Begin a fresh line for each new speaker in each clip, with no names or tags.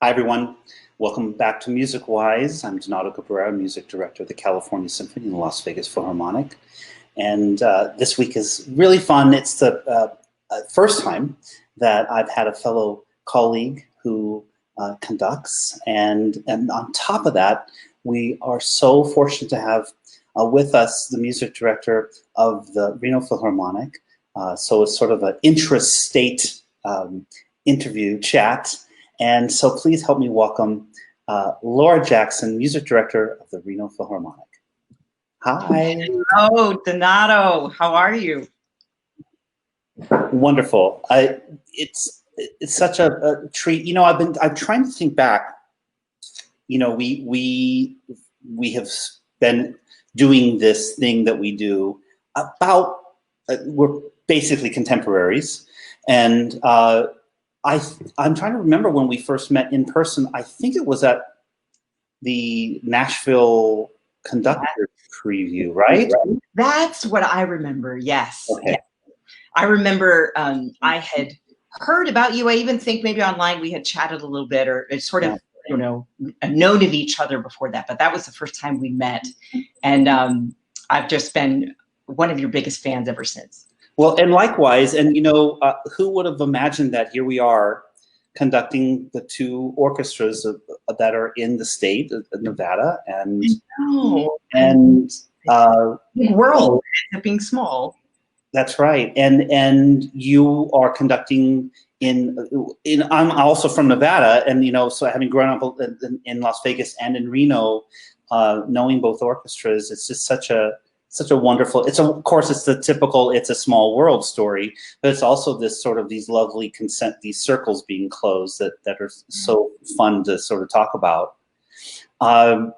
Hi, everyone. Welcome back to Music Wise. I'm Donato Cabrera, Music Director of the California Symphony and the Las Vegas Philharmonic. And this week is really fun. It's the first time that I've had a fellow colleague who conducts. And on top of that, we are so fortunate to have with us the music director of the Reno Philharmonic. So it's sort of an intrastate interview chat. And so please help me welcome Laura Jackson, Music Director of the Reno Philharmonic. Hi.
Hello, Donato. How are you?
Wonderful. It's such a treat. You know, I'm trying to think back. You know, we have been doing this thing that we do about. We're basically contemporaries, and I'm trying to remember when we first met in person. I think it was at the Nashville Conductor preview, right?
That's what I remember, yes.
Okay.
Yes. I remember I had heard about you. I even think maybe online we had chatted a little bit or sort of, you know, known of each other before that. But that was the first time we met. And I've just been one of your biggest fans ever since.
Well, and likewise, and you know, who would have imagined that here we are conducting the two orchestras that are in the state of Nevada, and
big world ends up being small.
That's right, and you are conducting in. I'm also from Nevada, and you know, so having grown up in Las Vegas and in Reno, knowing both orchestras, it's just such a wonderful, of course, it's the typical, it's a small world story, but it's also this sort of these lovely these circles being closed that are so fun to sort of talk about. I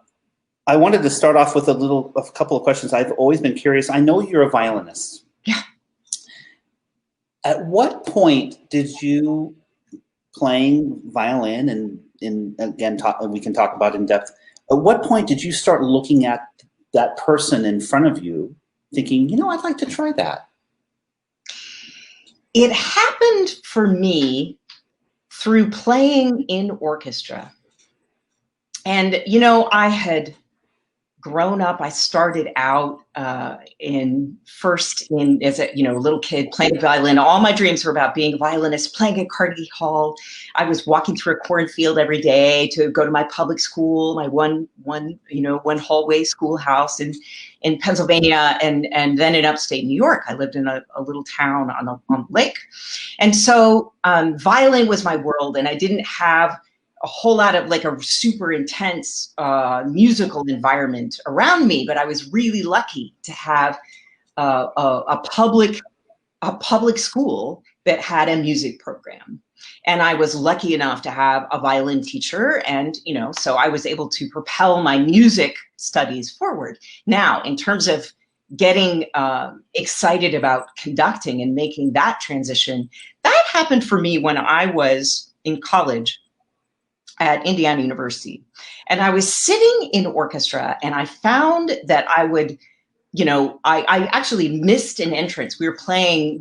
wanted to start off with a couple of questions. I've always been curious. I know you're a violinist.
Yeah.
At what point did you, playing violin, and again, we can talk about in depth, at what point did you start looking at that person in front of you thinking, you know, I'd like to try that?
It happened for me through playing in orchestra. And, you know, I had grown up, I started out as a, you know, little kid playing violin. All my dreams were about being a violinist, playing at Carnegie Hall. I was walking through a cornfield every day to go to my public school, my one hallway schoolhouse in Pennsylvania, and then in upstate New York. I lived in a little town on the lake. And so violin was my world, and I didn't have a whole lot of like a super intense musical environment around me, but I was really lucky to have a public school that had a music program. And I was lucky enough to have a violin teacher, and, you know, so I was able to propel my music studies forward. Now, in terms of getting excited about conducting and making that transition, that happened for me when I was in college at Indiana University. And I was sitting in orchestra, and I found that I would, you know, I actually missed an entrance. We were playing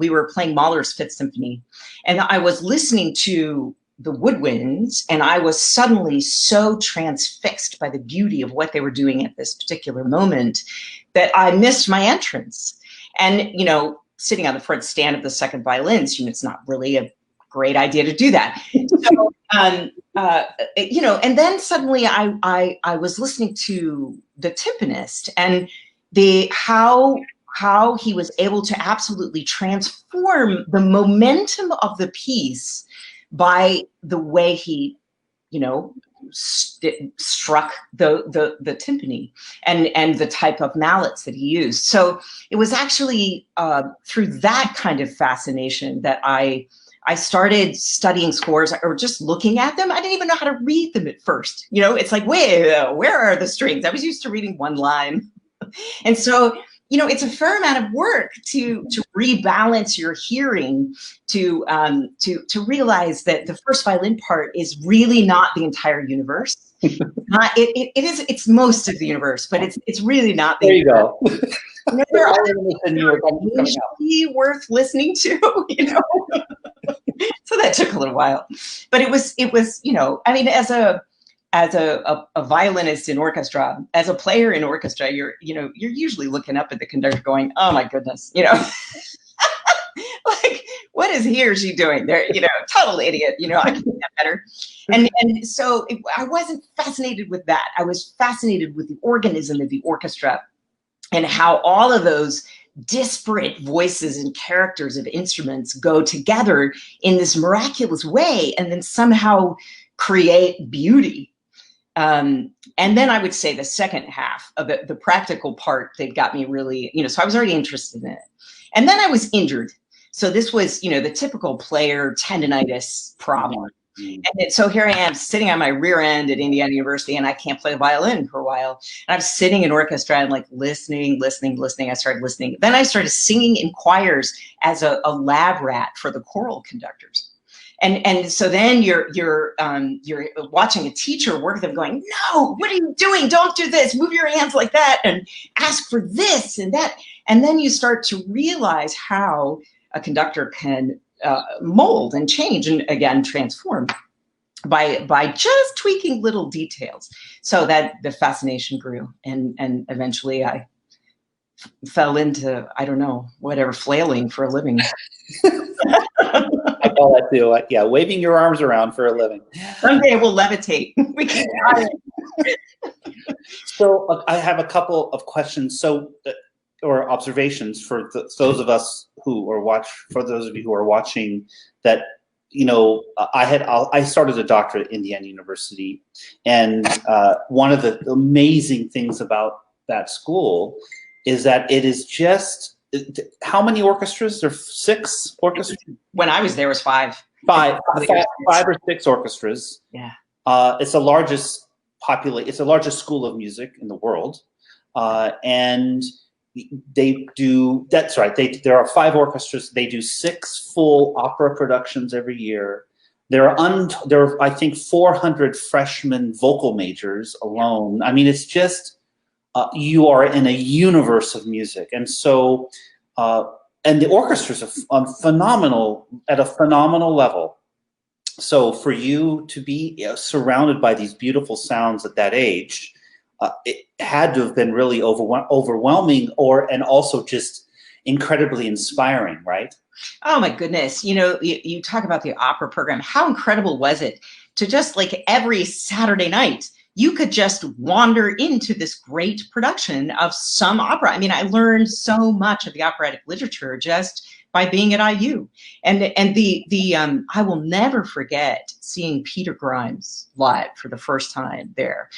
Mahler's Fifth Symphony, and I was listening to the woodwinds, and I was suddenly so transfixed by the beauty of what they were doing at this particular moment that I missed my entrance. And, you know, sitting on the front stand of the second violins, you know, it's not really a great idea to do that. So, you know, and then suddenly I was listening to the timpanist, and how he was able to absolutely transform the momentum of the piece by the way he, you know, struck the timpani and the type of mallets that he used. So it was actually through that kind of fascination that I started studying scores or just looking at them. I didn't even know how to read them at first. You know, it's like, where are the strings? I was used to reading one line. And so, you know, it's a fair amount of work to rebalance your hearing, to realize that the first violin part is really not the entire universe. It's most of the universe, but it's really not the universe.
There you go.
There are occasionally worth listening to, you know. So that took a little while, but it was, you know, I mean, as a violinist in orchestra, as a player in orchestra, you're usually looking up at the conductor going, oh my goodness, you know, like, what is he or she doing? They're, you know, total idiot, you know, I can do that better. And so I wasn't fascinated with that. I was fascinated with the organism of the orchestra and how all of those disparate voices and characters of instruments go together in this miraculous way and then somehow create beauty. And then I would say the second half of it, the practical part that got me really, you know, so I was already interested in it. And then I was injured. So this was, you know, the typical player tendinitis problem. And so here I am sitting on my rear end at Indiana University, and I can't play the violin for a while. And I'm sitting in orchestra and like listening. I started listening. Then I started singing in choirs as a lab rat for the choral conductors. And so then you're watching a teacher work with them going, no, what are you doing? Don't do this. Move your hands like that and ask for this and that. And then you start to realize how a conductor can mold and change and again transform by just tweaking little details. So that the fascination grew, and eventually I fell into, I don't know, whatever, flailing for a living.
I call that too. Yeah, waving your arms around for a living.
Someday we'll levitate. We can.
So I have a couple of questions. So. Or observations for those of us who are for those of you who are watching, that, you know, I started a doctorate at Indiana University, and one of the amazing things about that school is that it is just, how many orchestras? There are 6 orchestras?
When I was there, it was 5.
5 or 6 orchestras.
Yeah.
It's the largest it's the largest school of music in the world, and they do, that's right, there are 5 orchestras. They do 6 full opera productions every year. There are I think 400 freshman vocal majors alone. I mean, it's just you are in a universe of music. And so and the orchestras are phenomenal, at a phenomenal level. So for you to be surrounded by these beautiful sounds at that age, it had to have been really overwhelming, and also just incredibly inspiring, right?
Oh my goodness. You know, you talk about the opera program. How incredible was it to just like every Saturday night, you could just wander into this great production of some opera. I mean, I learned so much of the operatic literature just by being at IU. And I will never forget seeing Peter Grimes live for the first time there,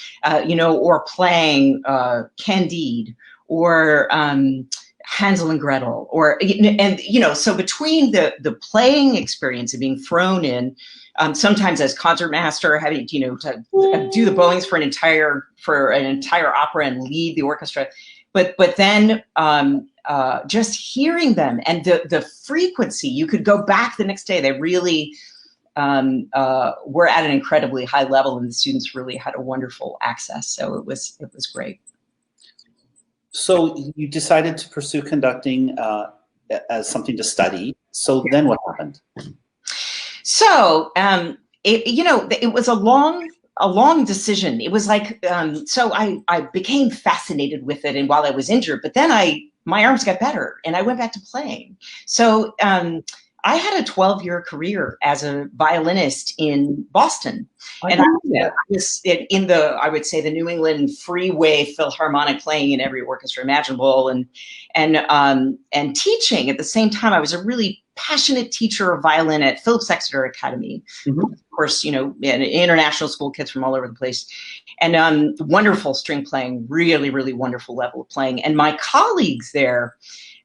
you know, or playing Candide, or Hansel and Gretel, or, and, you know, so between the playing experience of being thrown in, sometimes as concertmaster, having, you know, to do the bowings for an entire opera and lead the orchestra, but then just hearing them and the frequency, you could go back the next day. They really were at an incredibly high level, and the students really had a wonderful access. So it was great.
So you decided to pursue conducting as something to study. So then what happened?
So it was a long decision. It was like, so I became fascinated with it, and while I was injured, but then my arms got better and I went back to playing. So I had a 12-year career as a violinist in Boston. And I was in I would say, the New England Freeway Philharmonic, playing in every orchestra imaginable, and teaching at the same time. I was a really passionate teacher of violin at Phillips Exeter Academy. Mm-hmm. Of course, you know, an international school, kids from all over the place, and wonderful string playing, really, really wonderful level of playing. And my colleagues there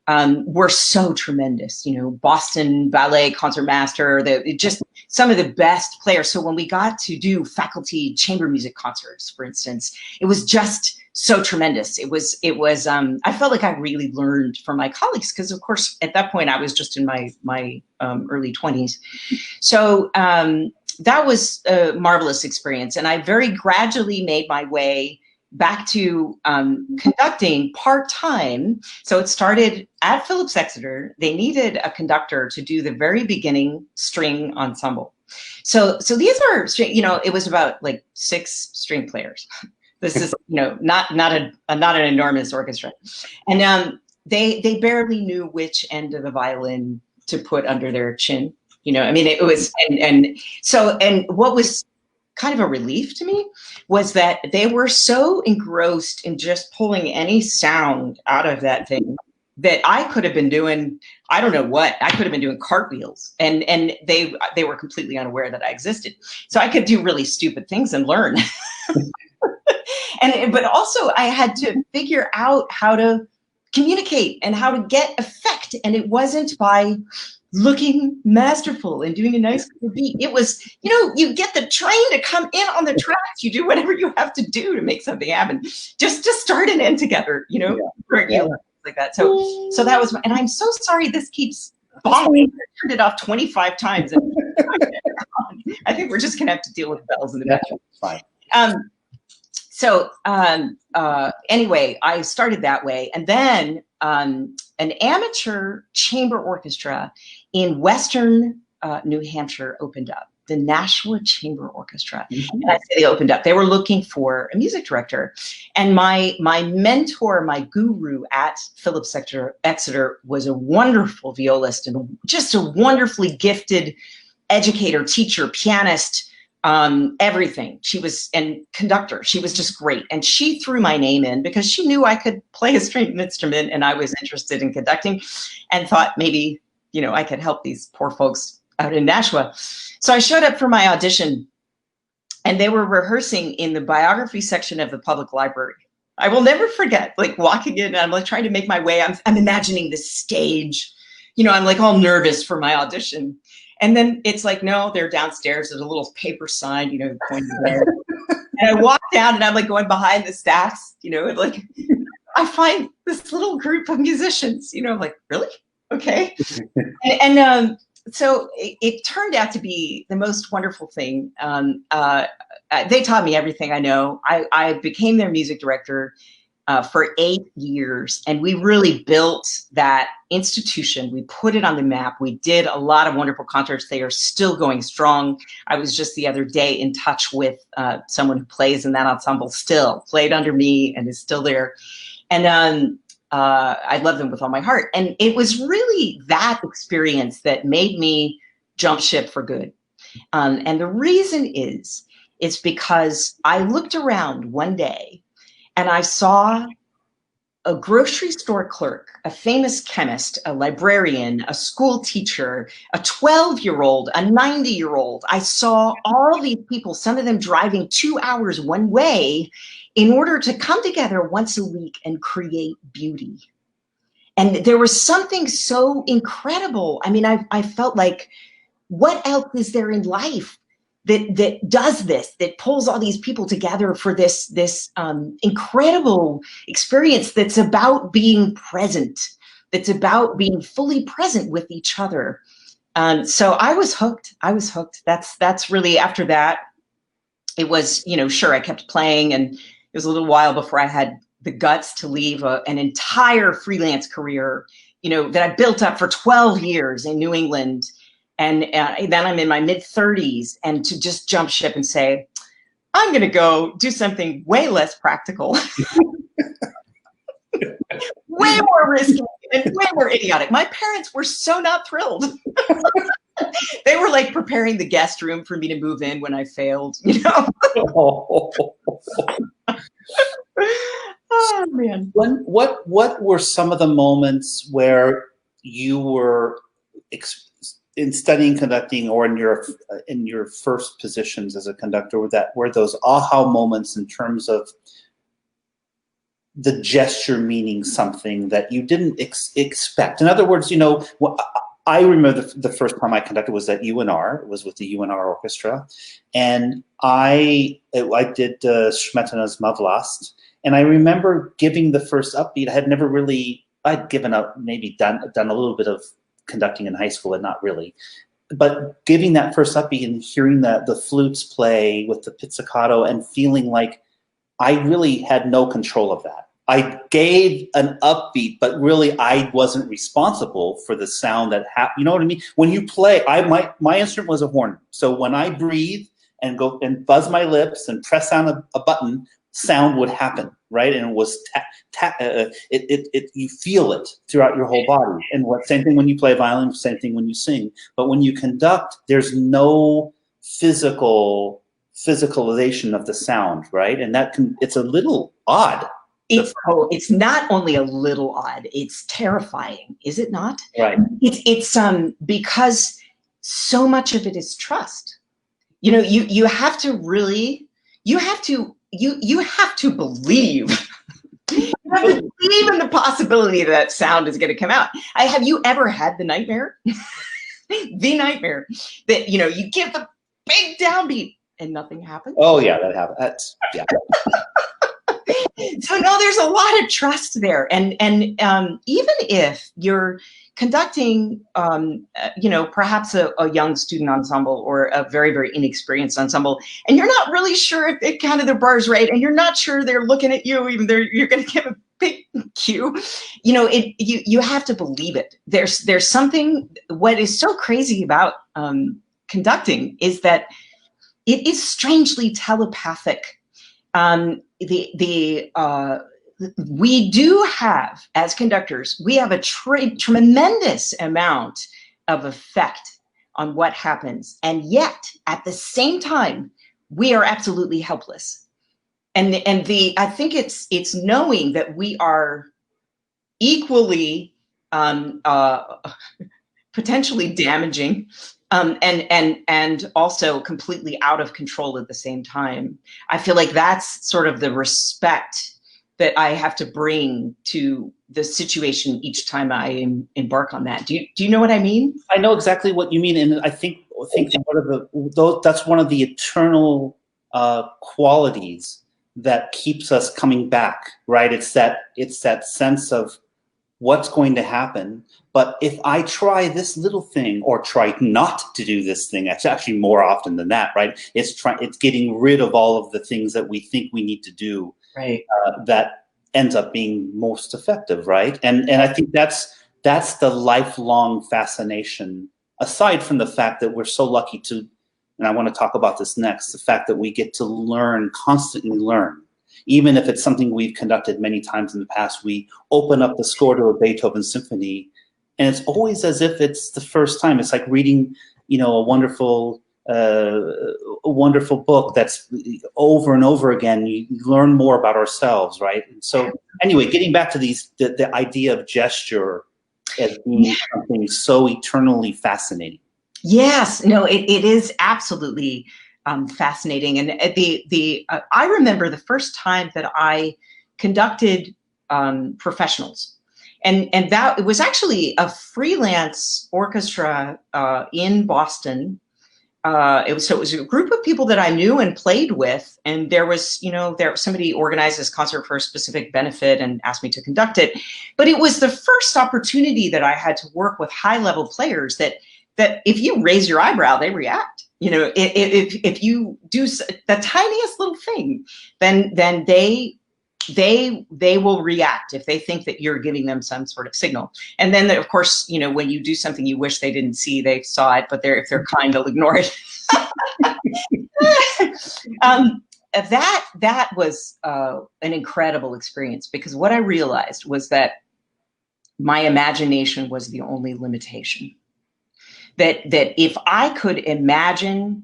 were so tremendous, you know, Boston Ballet concertmaster, just some of the best players. So when we got to do faculty chamber music concerts, for instance, it was just so tremendous. It was I felt like I really learned from my colleagues, because of course at that point I was just in my early 20s. So that was a marvelous experience, and I very gradually made my way back to conducting part-time. So it started at Phillips Exeter. They needed a conductor to do the very beginning string ensemble. So these are, it was about like 6 string players. This is, not an enormous orchestra. And they barely knew which end of the violin to put under their chin. It was, and what was kind of a relief to me was that they were so engrossed in just pulling any sound out of that thing that I could have been doing, I don't know what, I could have been doing cartwheels, and they were completely unaware that I existed. So I could do really stupid things and learn. But also I had to figure out how to communicate and how to get effect. And it wasn't by looking masterful and doing a nice beat. It was, you get the train to come in on the tracks. You do whatever you have to do to make something happen. Just to start and end together, like that. So that was, and I'm so sorry this keeps bombing. I turned it off 25 times. And I think we're just gonna have to deal with bells in the background.
Fine.
Anyway, I started that way. And then an amateur chamber orchestra in Western New Hampshire opened up, the Nashua Chamber Orchestra.
Mm-hmm.
And I say they opened up. They were looking for a music director. And my mentor, my guru at Phillips Exeter was a wonderful violist and just a wonderfully gifted educator, teacher, pianist, everything. She was, and conductor. She was just great. And she threw my name in because she knew I could play a string instrument and I was interested in conducting, and thought maybe, I could help these poor folks out in Nashua. So I showed up for my audition, and they were rehearsing in the biography section of the public library. I will never forget, like, walking in and I'm like trying to make my way. I'm imagining this stage, I'm like all nervous for my audition. And then it's like, no, they're downstairs. There's a little paper sign, pointing there. And I walk down and I'm like going behind the stacks, and like, I find this little group of musicians, I'm like, really? Okay. So it turned out to be the most wonderful thing. They taught me everything I know. I became their music director for 8 years, and we really built that institution. We put it on the map. We did a lot of wonderful concerts. They are still going strong. I was just the other day in touch with someone who plays in that ensemble, still played under me and is still there. And I love them with all my heart. And it was really that experience that made me jump ship for good. And the reason is, it's because I looked around one day and I saw a grocery store clerk, a famous chemist, a librarian, a school teacher, a 12-year-old, a 90-year-old. I saw all these people, some of them driving 2 hours one way in order to come together once a week and create beauty. And there was something so incredible. I mean, I felt like, what else is there in life that does this, that pulls all these people together for this incredible experience that's about being present, that's about being fully present with each other. So I was hooked. That's really, after that, it was, sure, I kept playing, and it was a little while before I had the guts to leave an entire freelance career, that I built up for 12 years in New England. And then I'm in my mid-30s, and to just jump ship and say, I'm going to go do something way less practical, way more risky, and way more idiotic. My parents were so not thrilled. They were like preparing the guest room for me to move in when I failed, Oh, man.
What were some of the moments where you were in studying conducting, or in your first positions as a conductor, were those aha moments in terms of the gesture meaning something that you didn't expect? In other words, I remember the first time I conducted was at UNR. It was with the UNR Orchestra, and I did Smetana's Mavlast, and I remember giving the first upbeat. I'd given up, maybe done a little bit of conducting in high school, and not really, but giving that first upbeat and hearing the flutes play with the pizzicato and feeling like I really had no control of that. I gave an upbeat, but really I wasn't responsible for the sound that happened. You know what I mean? When you play, my instrument was a horn. So when I breathe and go and buzz my lips and press down a button, sound would happen, right? And it was you feel it throughout your whole body. And same thing when you play violin, same thing when you sing. But when you conduct, there's no physicalization of the sound, right? And it's a little odd.
It's not only a little odd, it's terrifying, is it not?
Right.
It's because so much of it is trust. You know, you have to really, you have to believe. You have to believe in the possibility that sound is going to come out. Have you ever had the nightmare? The nightmare that, you know, you give the big downbeat and nothing happens?
Oh yeah, that happens. Yeah.
So no, there's a lot of trust there, and even if you're conducting, you know, perhaps a young student ensemble or a very, very inexperienced ensemble, and you're not really sure if it counted the bars right, and you're not sure they're looking at you, even though you're going to give a big cue, you know, you have to believe it. There's something. What is so crazy about conducting is that it is strangely telepathic. We do have, as conductors, we have a tremendous amount of effect on what happens. And yet, at the same time, we are absolutely helpless. And I think it's knowing that we are equally potentially damaging, and also completely out of control at the same time. I feel like that's sort of the respect that I have to bring to the situation each time I embark on that. Do you know what I mean?
I know exactly what you mean, and I think that's one of the eternal qualities that keeps us coming back, right? It's that sense of what's going to happen. But if I try this little thing or try not to do this thing, it's actually more often than that, right? It's getting rid of all of the things that we think we need to do,
right?
That ends up being most effective, right? And I think that's the lifelong fascination, aside from the fact that we're so lucky to, and I want to talk about this next, the fact that we get to learn, constantly learn. Even if it's something we've conducted many times in the past, we open up the score to a Beethoven symphony, and it's always as if it's the first time. It's like reading, you know, a wonderful book that's over and over again. You learn more about ourselves, right? And so anyway, getting back to the idea of gesture as being something so eternally fascinating.
Yes, no, it is absolutely fascinating. And I remember the first time that I conducted professionals, and that it was actually a freelance orchestra in Boston. It was a group of people that I knew and played with, and there was somebody organized this concert for a specific benefit and asked me to conduct it. But it was the first opportunity that I had to work with high-level players that if you raise your eyebrow, they react. You know, if you do the tiniest little thing, then they will react if they think that you're giving them some sort of signal. And then, of course, you know, when you do something you wish they didn't see, they saw it, but if they're kind, they'll ignore it. That was an incredible experience, because what I realized was that my imagination was the only limitation. That if I could imagine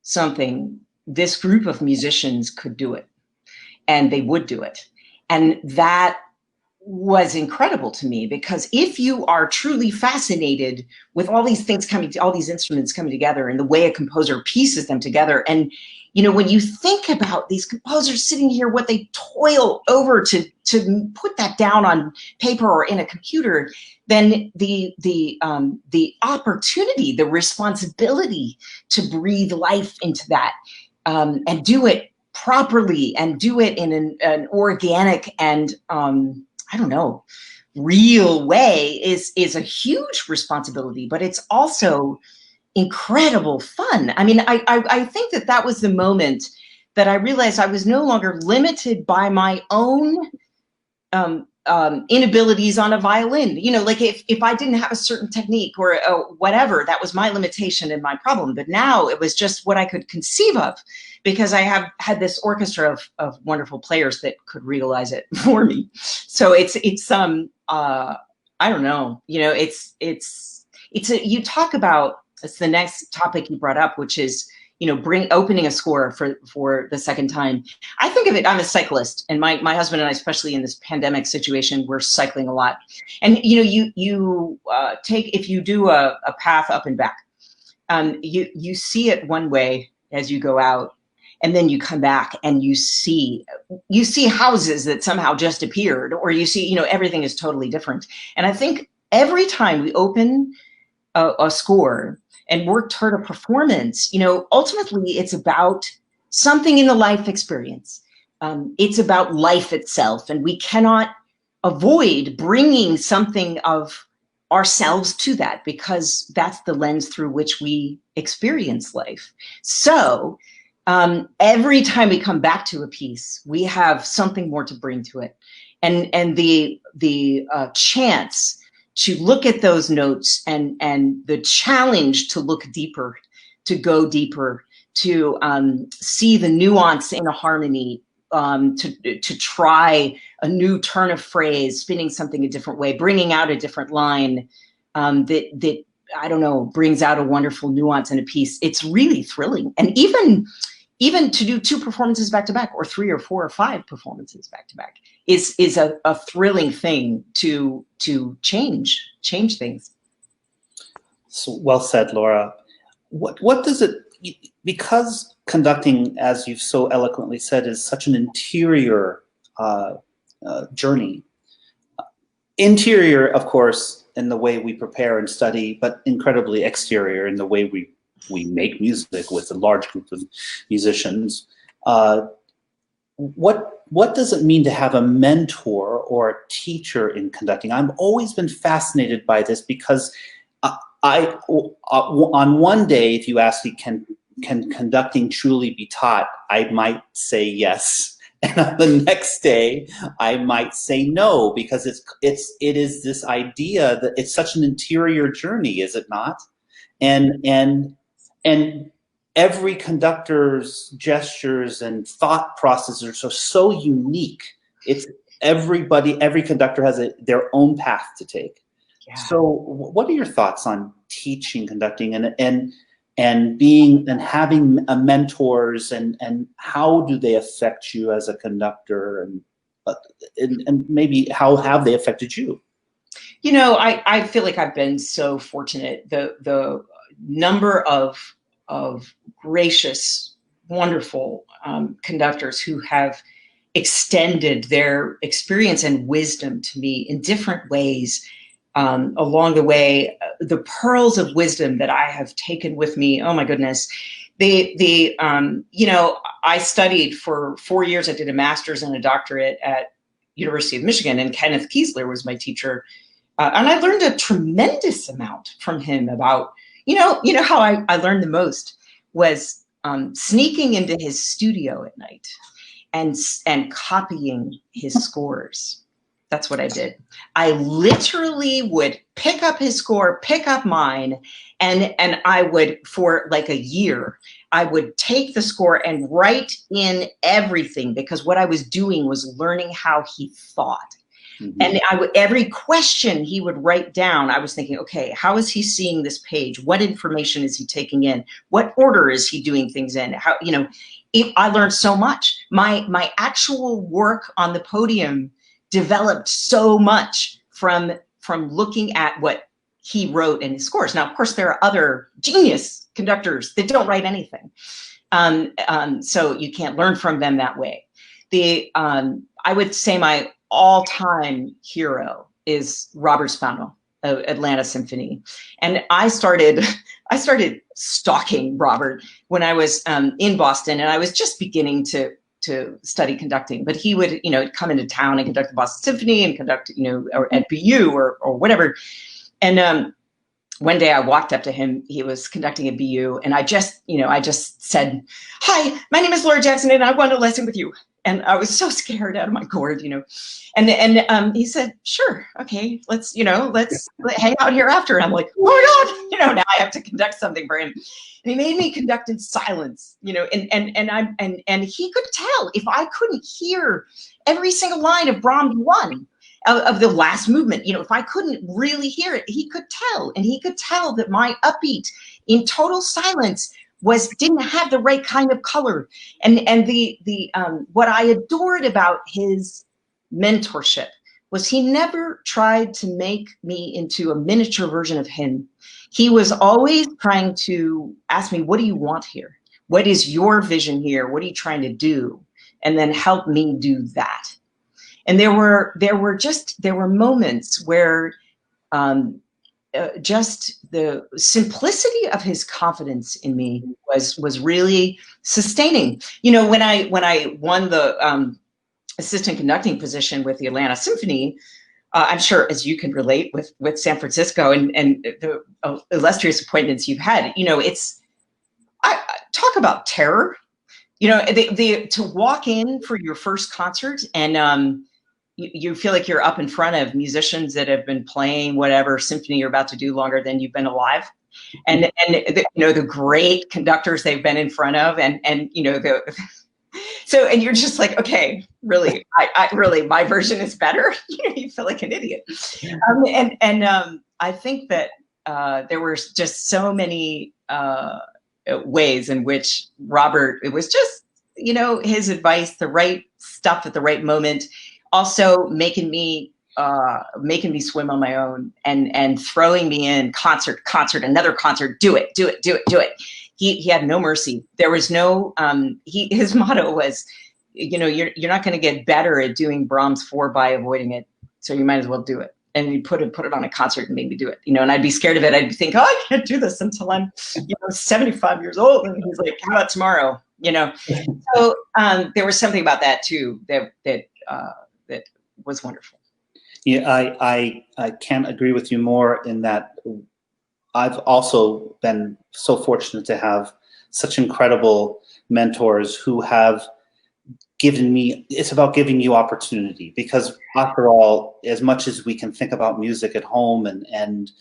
something, this group of musicians could do it, and they would do it. And that was incredible to me, because if you are truly fascinated with all these things all these instruments coming together, and the way a composer pieces them together, and you know, when you think about these composers sitting here, what they toil over to put that down on paper or in a computer, then the opportunity, the responsibility to breathe life into that, and do it properly, and do it in an organic and I don't know, real way is a huge responsibility, but it's also incredible fun. I mean, I think that was the moment that I realized I was no longer limited by my own inabilities on a violin. You know, like if I didn't have a certain technique or whatever, that was my limitation and my problem. But now it was just what I could conceive of, because I have had this orchestra of wonderful players that could realize it for me. So it's I don't know, you know, you talk about, it's the next topic you brought up, which is, you know, opening a score for the second time. I think of it, I'm a cyclist, and my husband and I, especially in this pandemic situation, we're cycling a lot. And, you know, you if you do a path up and back, you see it one way as you go out, and then you come back and you see houses that somehow just appeared, or you see, you know, everything is totally different. And I think every time we open a score and work toward a performance, you know, ultimately it's about something in the life experience. It's about life itself, and we cannot avoid bringing something of ourselves to that, because that's the lens through which we experience life. So every time we come back to a piece, we have something more to bring to it, and the chance to look at those notes, and the challenge to look deeper, to go deeper, to see the nuance in a harmony, to try a new turn of phrase, spinning something a different way, bringing out a different line, that I don't know, brings out a wonderful nuance in a piece. It's really thrilling. And even to do 2 performances back to back, or 3 or 4 or 5 performances back to back, is a thrilling thing to change things.
So well said, Laura. What does it, because conducting, as you've so eloquently said, is such an interior journey. Interior, of course, in the way we prepare and study, but incredibly exterior in the way we make music with a large group of musicians. What does it mean to have a mentor or a teacher in conducting? I've always been fascinated by this, because on one day, if you ask me, can conducting truly be taught, I might say yes. And on the next day, I might say no, because it is this idea that it's such an interior journey, is it not? And every conductor's gestures and thought processes are so unique. It's every conductor has their own path to take. Yeah. So what are your thoughts on teaching conducting and being and having mentors, and how do they affect you as a conductor, and maybe how have they affected you?
You know, I feel like I've been so fortunate. The number of gracious, wonderful conductors who have extended their experience and wisdom to me in different ways along the way. The pearls of wisdom that I have taken with me, oh my goodness. You know, I studied for 4 years. I did a master's and a doctorate at University of Michigan, and Kenneth Kiesler was my teacher. And I learned a tremendous amount from him about, you know how I learned the most was sneaking into his studio at night and copying his scores. That's what I did. I literally would pick up his score, pick up mine, and I would, for like a year, I would take the score and write in everything, because what I was doing was learning how he thought. Mm-hmm. And every question he would write down, I was thinking, okay, how is he seeing this page? What information is he taking in? What order is he doing things in? How, you know, I learned so much. My actual work on the podium developed so much from looking at what he wrote in his scores. Now, of course, there are other genius conductors that don't write anything. So you can't learn from them that way. I would say my all-time hero is Robert Spano of Atlanta Symphony. And I started stalking Robert when I was in Boston, and I was just beginning to study conducting. But he would, you know, come into town and conduct the Boston Symphony and conduct, you know, or at BU or whatever. And one day I walked up to him. He was conducting a BU, and I just said, "Hi, my name is Laura Jackson, and I want a lesson with you." And I was so scared out of my gourd, And he said, "Sure, okay, let's hang out here after." And I'm like, "Oh my God, now I have to conduct something for him." And he made me conduct in silence, and he could tell if I couldn't hear every single line of Brahms 1. Of the last movement, if I couldn't really hear it, he could tell, and he could tell that my upbeat in total silence didn't have the right kind of color. And what I adored about his mentorship was he never tried to make me into a miniature version of him. He was always trying to ask me, "What do you want here? What is your vision here? What are you trying to do?" And then help me do that. And there were moments where just the simplicity of his confidence in me was really sustaining. When I won the assistant conducting position with the Atlanta Symphony, I'm sure, as you can relate with San Francisco and the illustrious appointments you've had, I talk about terror. To walk in for your first concert and you feel like you're up in front of musicians that have been playing whatever symphony you're about to do longer than you've been alive, and the great conductors they've been in front of, and you're just like, okay, really, I really, my version is better. You feel like an idiot, I think that there were just so many ways in which Robert, it was just his advice, the right stuff at the right moment. Also making me swim on my own and throwing me in concert, another concert, do it. He had no mercy. There was no, his motto was, you're not going to get better at doing Brahms 4 by avoiding it. So you might as well do it. And he put it on a concert and made me do it, and I'd be scared of it. I'd think, oh, I can't do this until I'm, 75 years old. And he's like, how about tomorrow? So there was something about that too, that was wonderful.
Yeah, I can't agree with you more in that I've also been so fortunate to have such incredible mentors who have given me, it's about giving you opportunity, because after all, as much as we can think about music at home and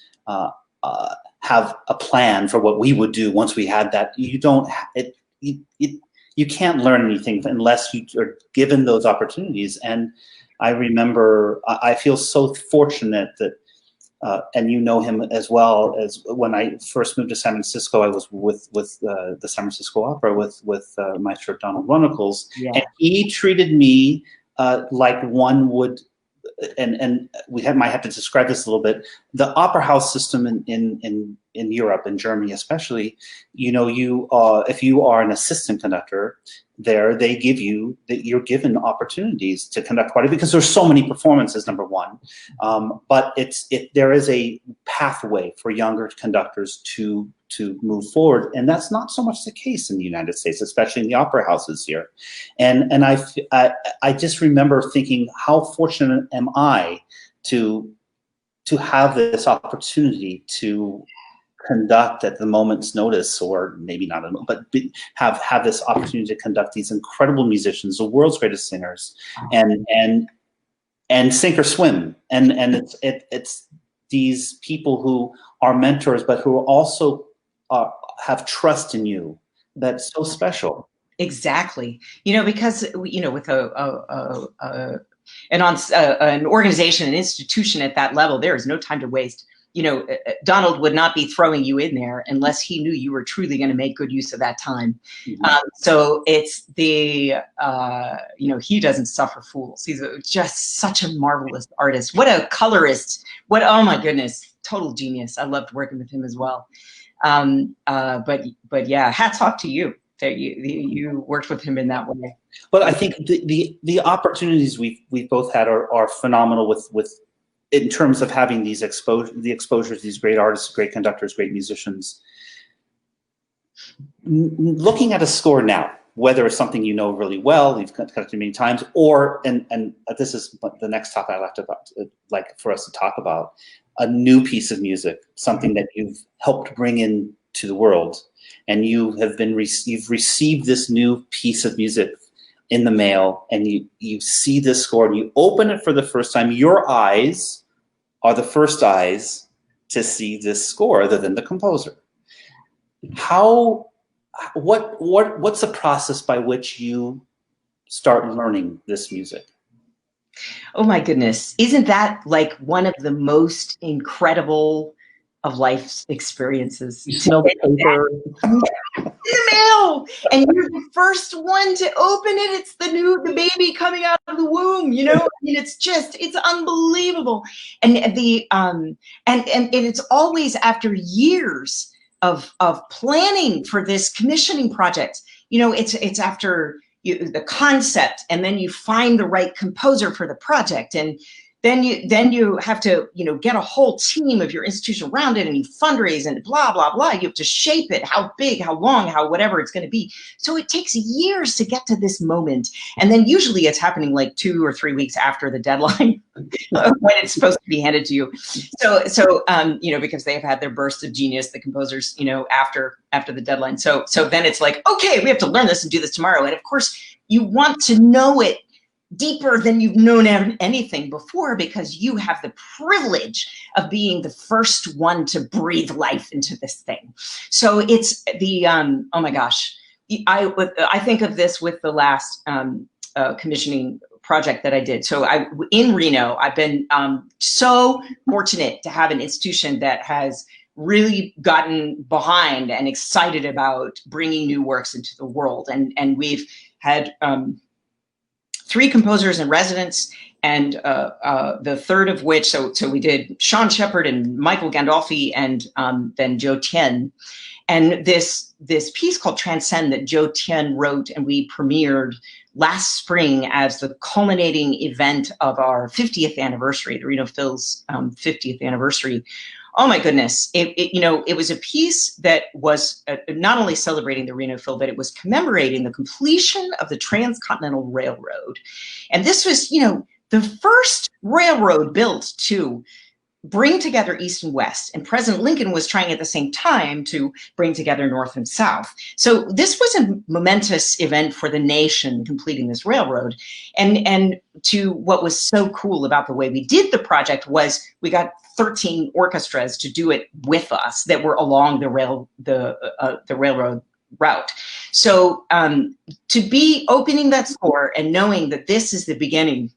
have a plan for what we would do once we had that, you can't learn anything unless you are given those opportunities. And I remember, I feel so fortunate that, and him as well, as when I first moved to San Francisco, I was with the San Francisco Opera with Maestro Donald Runnicles,
yeah.
And he treated me like one would, and might have to describe this a little bit. The opera house system in Europe, in Germany especially, if you are an assistant conductor there, they give you that you're given opportunities to conduct quite a bit, because there's so many performances, number one, but there is a pathway for younger conductors to move forward, and that's not so much the case in the United States, especially in the opera houses here. And I just remember thinking, how fortunate am I to have this opportunity to conduct at the moment's notice, or maybe not, but have this opportunity to conduct these incredible musicians, the world's greatest singers, and sink or swim. And it's these people who are mentors, but who also have trust in you. That's so special.
Exactly. Because with an organization, an institution at that level, there is no time to waste. Donald would not be throwing you in there unless he knew you were truly going to make good use of that time. Mm-hmm. So it's he doesn't suffer fools. He's just such a marvelous artist. What a colorist. Oh my goodness, total genius. I loved working with him as well. But yeah, hats off to you that you worked with him in that way.
But I think the opportunities we've both had are phenomenal with in terms of having the exposures, these great artists, great conductors, great musicians. Looking at a score now, whether it's something really well, you've conducted many times, or and this is the next topic I'd like for us to talk about. a new piece of music, something that you've helped bring into the world, and you've received this new piece of music in the mail, and you see this score and you open it for the first time, your eyes are the first eyes to see this score other than the composer. What's the process by which you start learning this music?
Oh my goodness. Isn't that like one of the most incredible of life's experiences?
You smell the paper.
Email, and you're the first one to open it. It's the baby coming out of the womb, you know. I mean, it's unbelievable. And and it's always after years of planning for this commissioning project. You know, it's after the concept, and then you find the right composer for the project, and then you have to, you know, get a whole team of your institution around it, and you fundraise and blah, blah, blah. You have to shape it, how big, how long, how whatever it's going to be. So it takes years to get to this moment. And then usually it's happening like 2 or 3 weeks after the deadline when it's supposed to be handed to you. So you know, because they've had their burst of genius, the composers, you know, after the deadline. So then it's like, okay, we have to learn this and do this tomorrow. And of course you want to know it deeper than you've known anything before, because you have the privilege of being the first one to breathe life into this thing. So it's the, oh my gosh, I think of this with the last commissioning project that I did. So in Reno, I've been so fortunate to have an institution that has really gotten behind and excited about bringing new works into the world. And we've had 3 composers in residence, and the third of which, so we did Sean Shepard and Michael Gandolfi, and then Joe Tien. And this piece called Transcend that Joe Tien wrote and we premiered last spring as the culminating event of our 50th anniversary, the Reno Phil's 50th anniversary. Oh my goodness. It was a piece that was not only celebrating the Reno Phil, but it was commemorating the completion of the Transcontinental Railroad. And this was, you know, the first railroad built to bring together East and West. And President Lincoln was trying at the same time to bring together North and South. So this was a momentous event for the nation, completing this railroad. And to what was so cool about the way we did the project was we got 13 orchestras to do it with us that were along the railroad route. So to be opening that score and knowing that this is the beginning,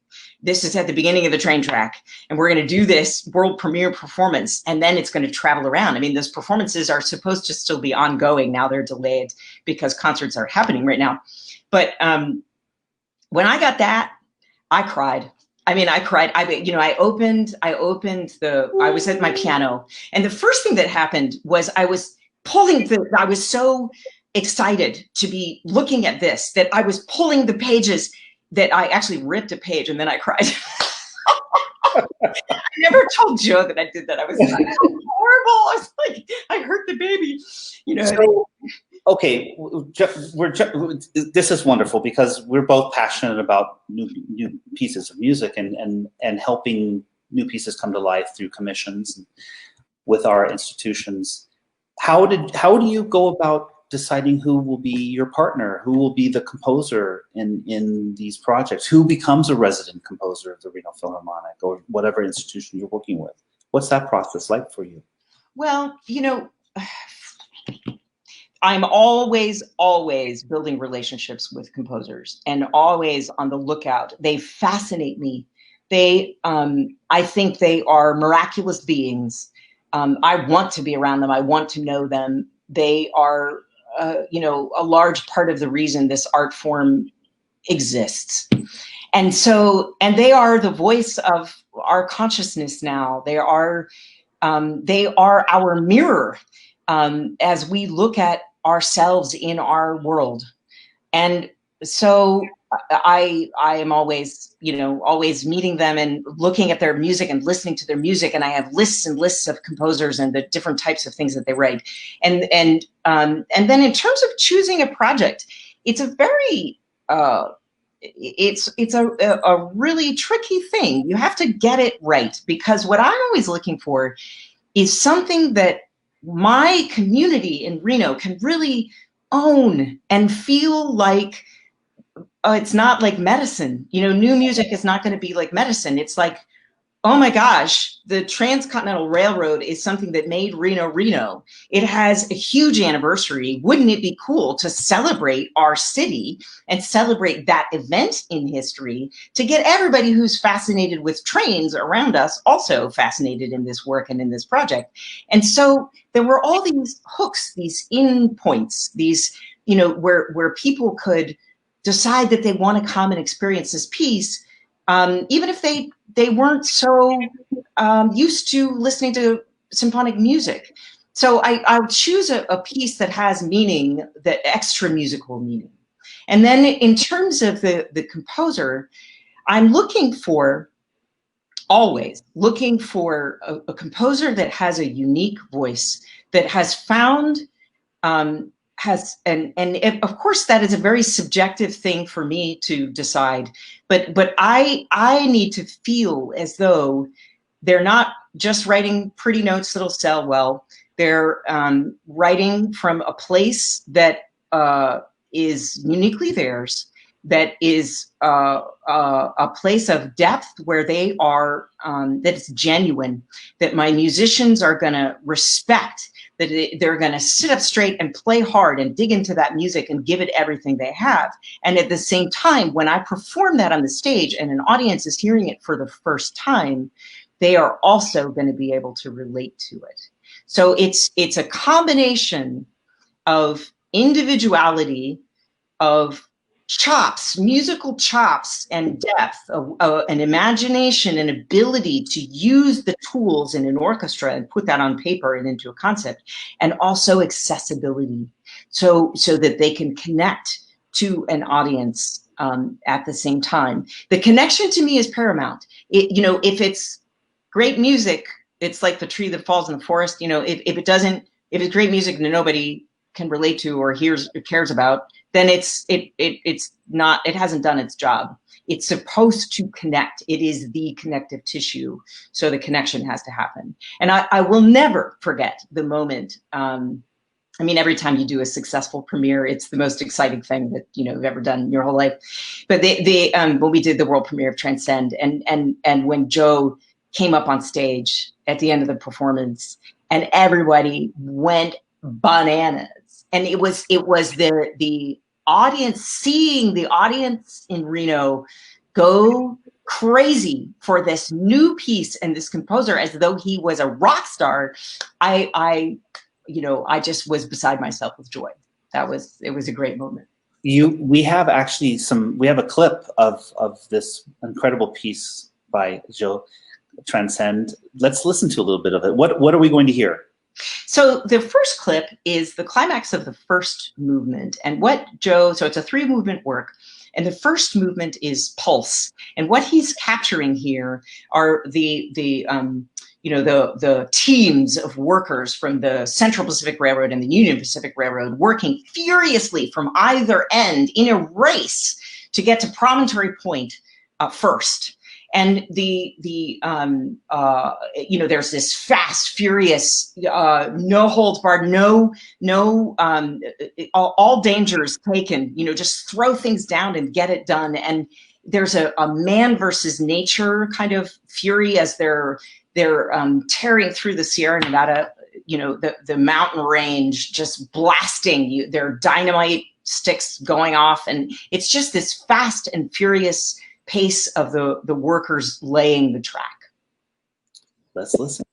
this is at the beginning of the train track, and we're going to do this world premiere performance, and then it's going to travel around. I mean, those performances are supposed to still be ongoing. Now they're delayed because concerts are happening right now. But when I got that, I cried. I mean, I cried. I was at my piano, and the first thing that happened was I was so excited to be looking at this that I was pulling the pages, that I actually ripped a page and then I cried. I never told Joe that I did that. I was like, horrible. I was like, I hurt the baby. You know.
So, okay, this is wonderful because we're both passionate about new pieces of music and helping new pieces come to life through commissions with our institutions. How do you go about deciding who will be your partner, who will be the composer in these projects, who becomes a resident composer of the Reno Philharmonic or whatever institution you're working with? What's that process like for you?
Well, you know, I'm always building relationships with composers and always on the lookout. They fascinate me. I think they are miraculous beings. I want to be around them. I want to know them. They are, a large part of the reason this art form exists. And they are the voice of our consciousness now. They are our mirror as we look at ourselves in our world. And so I am always meeting them and looking at their music and listening to their music. And I have lists and lists of composers and the different types of things that they write. And then in terms of choosing a project, it's a very it's a really tricky thing. You have to get it right, because what I'm always looking for is something that my community in Reno can really own and feel like. It's not like medicine. You know, new music is not going to be like medicine. It's like, oh my gosh, the Transcontinental Railroad is something that made Reno Reno. It has a huge anniversary. Wouldn't it be cool to celebrate our city and celebrate that event in history to get everybody who's fascinated with trains around us also fascinated in this work and in this project? And so there were all these hooks, these in points, these, you know, where people could decide that they want to come and experience this piece, even if they weren't so used to listening to symphonic music. So I would choose a piece that has meaning, that extra musical meaning. And then in terms of the composer, I'm always looking for a composer that has a unique voice, that has found, of course that is a very subjective thing for me to decide, but I need to feel as though they're not just writing pretty notes that'll sell well. They're writing from a place that is uniquely theirs, that is a place of depth where they are, that it's genuine, that my musicians are going to respect, that they're going to sit up straight and play hard and dig into that music and give it everything they have. And at the same time, when I perform that on the stage and an audience is hearing it for the first time, they are also going to be able to relate to it. So it's a combination of individuality, of chops, musical chops and depth, an imagination and ability to use the tools in an orchestra and put that on paper and into a concept, and also accessibility, so that they can connect to an audience at the same time. The connection to me is paramount. You know, if it's great music, it's like the tree that falls in the forest. You know, if it's great music that nobody can relate to or hears or cares about, then it hasn't done its job. It's supposed to connect. It is the connective tissue. So the connection has to happen. And I will never forget the moment. I mean, every time you do a successful premiere, it's the most exciting thing that, you know, you've ever done in your whole life. But when we did the world premiere of Transcend, and when Joe came up on stage at the end of the performance, and everybody went bananas. And it was the audience, seeing the audience in Reno go crazy for this new piece and this composer as though he was a rock star. I just was beside myself with joy. It was a great moment.
We have a clip of this incredible piece by Joe, Transcend. Let's listen to a little bit of it. What are we going to hear?
So the first clip is the climax of the first movement, and so it's a 3-movement work, and the first movement is pulse, and what he's capturing here are the teams of workers from the Central Pacific Railroad and the Union Pacific Railroad working furiously from either end in a race to get to Promontory Point first. And there's this fast, furious, no holds barred, all dangers taken, you know, just throw things down and get it done. And there's a man versus nature kind of fury as they're tearing through the Sierra Nevada, you know, the mountain range, just blasting you, their dynamite sticks going off. And it's just this fast and furious pace of the workers laying the track.
Let's listen.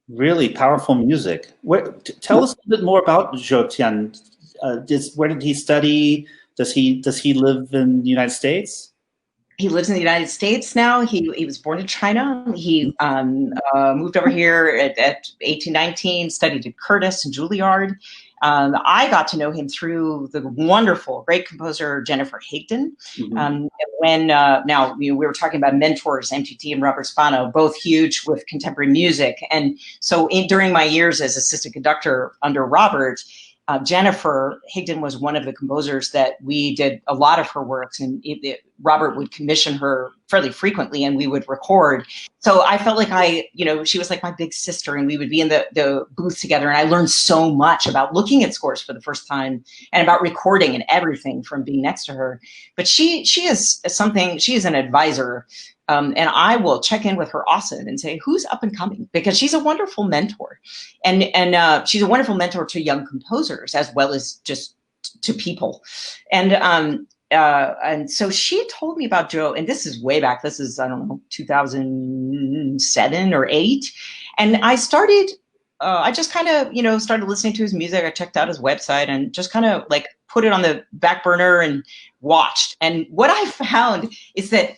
Really powerful music. Tell us a little bit more about Zhou Tian. Where did he study? Does he live in the United States?
He lives in the United States now. He was born in China. He moved over here at 18, 19, studied at Curtis and Juilliard. I got to know him through the wonderful, great composer Jennifer Higdon. Now we were talking about mentors, MTT and Robert Spano, both huge with contemporary music. And so during my years as assistant conductor under Robert, Jennifer Higdon was one of the composers that we did a lot of her works, and Robert would commission her fairly frequently, and we would record. So I felt like she was like my big sister, and we would be in the booth together, and I learned so much about looking at scores for the first time and about recording and everything from being next to her. But she is an advisor. And I will check in with her often and say, who's up and coming? Because she's a wonderful mentor. And she's a wonderful mentor to young composers as well as just to people. And so she told me about Zhou, and this is way back. This is, I don't know, 2007 or 8. And I started, I just kind of, started listening to his music. I checked out his website and just kind of like put it on the back burner and watched. And what I found is that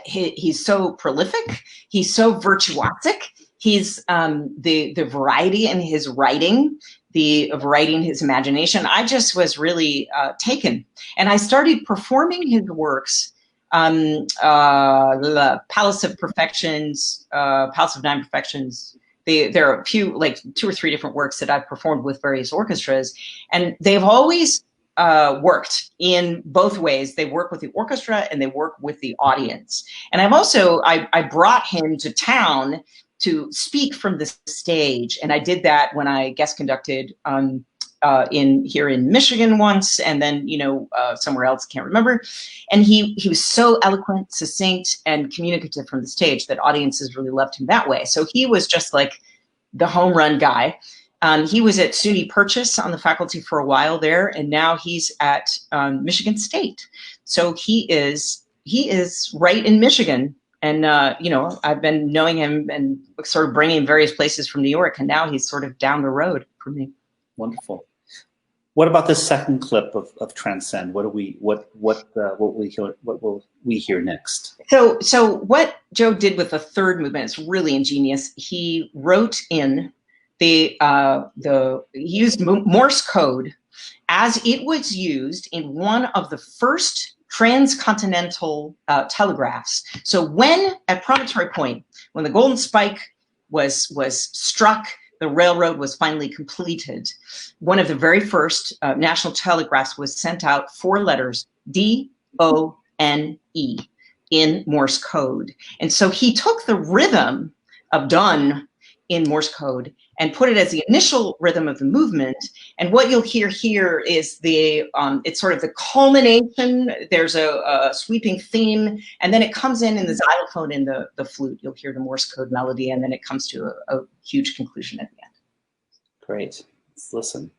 he's so prolific, he's so virtuosic, he's the variety in his writing, the variety in his imagination. I just was really taken, and I started performing his works, the Palace of Perfections, Palace of Nine Perfections. There are a few, like 2 or 3 different works that I've performed with various orchestras, and they've always worked in both ways. They work with the orchestra and they work with the audience. And I've also, I brought him to town to speak from the stage. And I did that when I guest conducted here in Michigan once, and then, somewhere else, can't remember. And he was so eloquent, succinct, and communicative from the stage that audiences really loved him that way. So he was just like the home run guy. He was at SUNY Purchase on the faculty for a while there, and now he's at Michigan State. So he is right in Michigan. And, I've been knowing him and sort of bringing him various places from New York, and now he's sort of down the road from me.
Wonderful. What about the second clip of Transcend? What will we hear next?
So what Zhou did with the third movement is really ingenious. He wrote in he used Morse code as it was used in one of the first transcontinental telegraphs. So when at Promontory Point, when the golden spike was struck, the railroad was finally completed. One of the very first national telegraphs was sent out 4 letters, DONE, in Morse code. And so he took the rhythm of done in Morse code and put it as the initial rhythm of the movement. And what you'll hear here is it's sort of the culmination. There's a sweeping theme, and then it comes in the xylophone and the flute. You'll hear the Morse code melody, and then it comes to a huge conclusion at the end.
Great. Let's listen.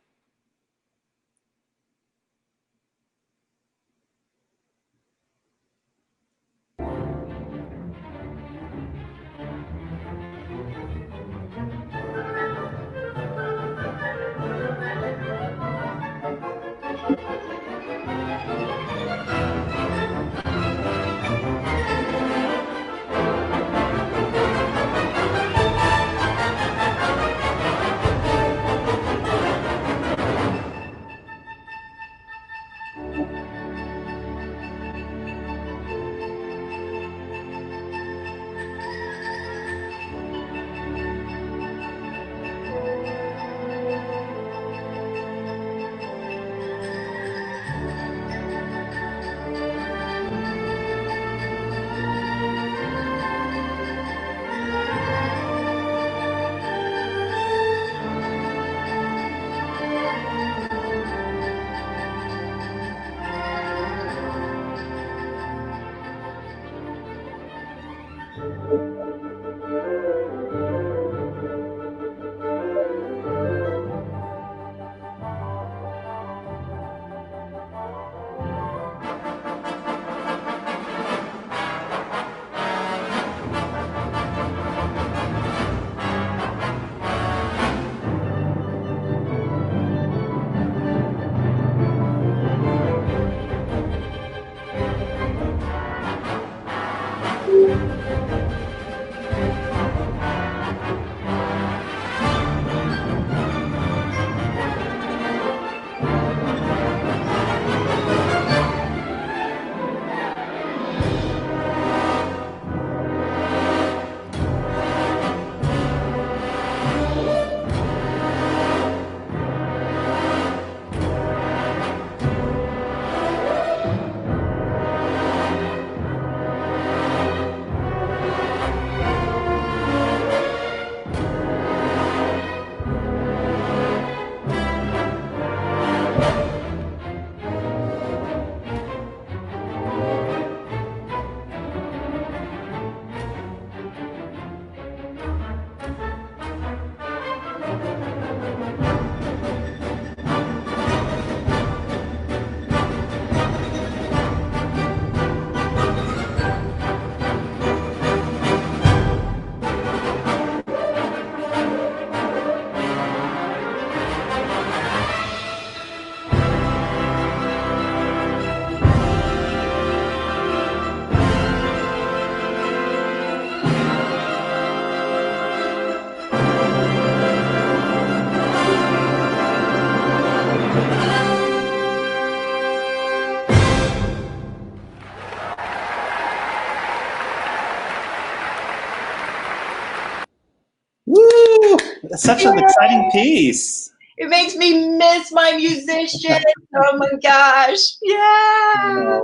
It's such an exciting piece.
It makes me miss my musicians. Oh my gosh. Yeah.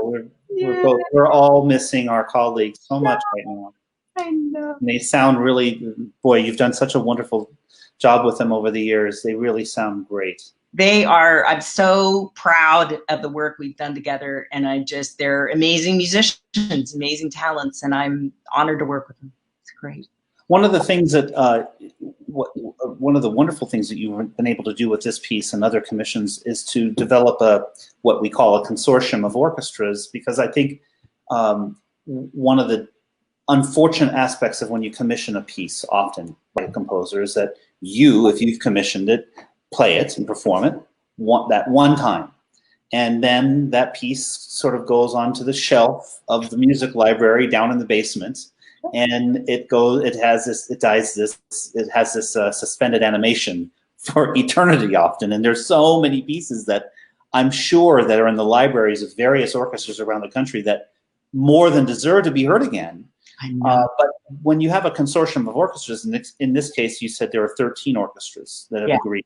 We're all missing our colleagues so much right now.
I know.
And they sound really, boy, you've done such a wonderful job with them over the years. They really sound great.
They are, I'm so proud of the work we've done together, and they're amazing musicians, amazing talents, and I'm honored to work with them. It's great.
One of the things that, one of the wonderful things that you've been able to do with this piece and other commissions is to develop what we call a consortium of orchestras, because I think one of the unfortunate aspects of when you commission a piece often by a composer is that if you've commissioned it, play it and perform it that one time. And then that piece sort of goes onto the shelf of the music library down in the basement. And it has this suspended animation for eternity often. And there's so many pieces that I'm sure that are in the libraries of various orchestras around the country that more than deserve to be heard again.
I know.
But when you have a consortium of orchestras, in this case, you said there are 13 orchestras that have agreed.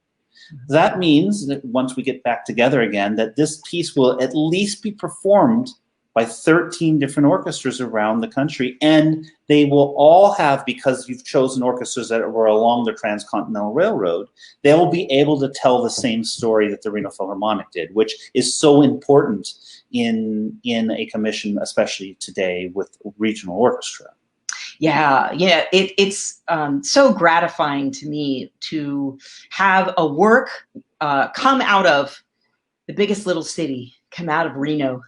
That means that once we get back together again, that this piece will at least be performed by 13 different orchestras around the country. And they will all have, because you've chosen orchestras that were along the Transcontinental Railroad, they will be able to tell the same story that the Reno Philharmonic did, which is so important in a commission, especially today with regional orchestra.
Yeah, it's so gratifying to me to have a work come out of the biggest little city, come out of Reno,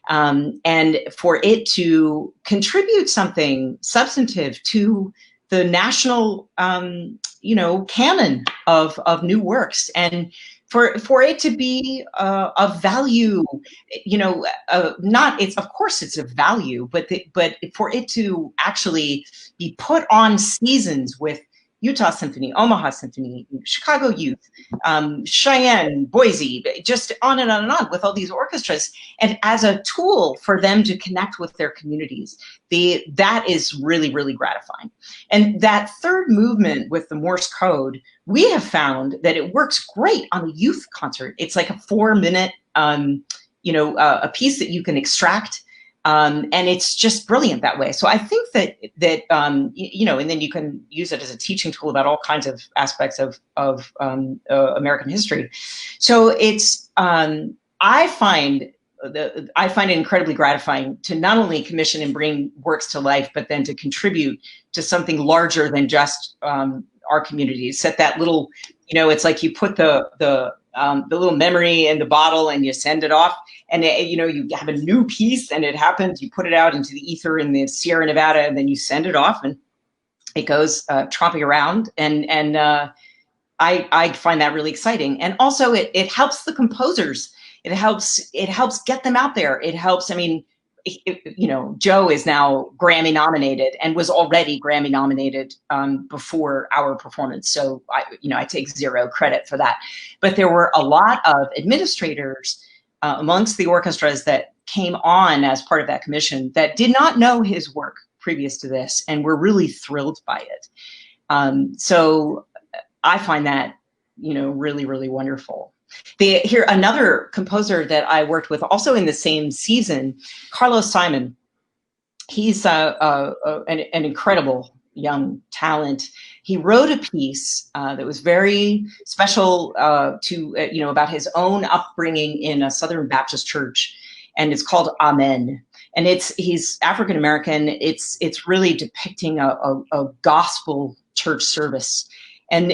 and for it to contribute something substantive to the national, canon of new works, and for it to be of value, of course it's of value, but for it to actually be put on seasons with Utah Symphony, Omaha Symphony, Chicago Youth, Cheyenne, Boise, just on and on and on with all these orchestras, and as a tool for them to connect with their communities. That is really, really gratifying. And that third movement with the Morse code, we have found that it works great on a youth concert. It's like a 4-minute, a piece that you can extract. And it's just brilliant that way. So I think that and then you can use it as a teaching tool about all kinds of aspects of American history. So it's I find it incredibly gratifying to not only commission and bring works to life, but then to contribute to something larger than just our community. Set that little, it's like you put the little memory in the bottle and you send it off, and you have a new piece and it happens, you put it out into the ether in the Sierra Nevada, and then you send it off and it goes tromping around, and I find that really exciting. And also it helps the composers. It helps get them out there. It helps, Joe is now Grammy nominated and was already Grammy nominated before our performance. So I take zero credit for that. But there were a lot of administrators amongst the orchestras that came on as part of that commission that did not know his work previous to this and were really thrilled by it. So I find that, really, really wonderful. Here, another composer that I worked with also in the same season, Carlos Simon. He's an incredible young talent. He wrote a piece that was very special about his own upbringing in a Southern Baptist church, and it's called Amen. And he's African American. It's really depicting a gospel church service. And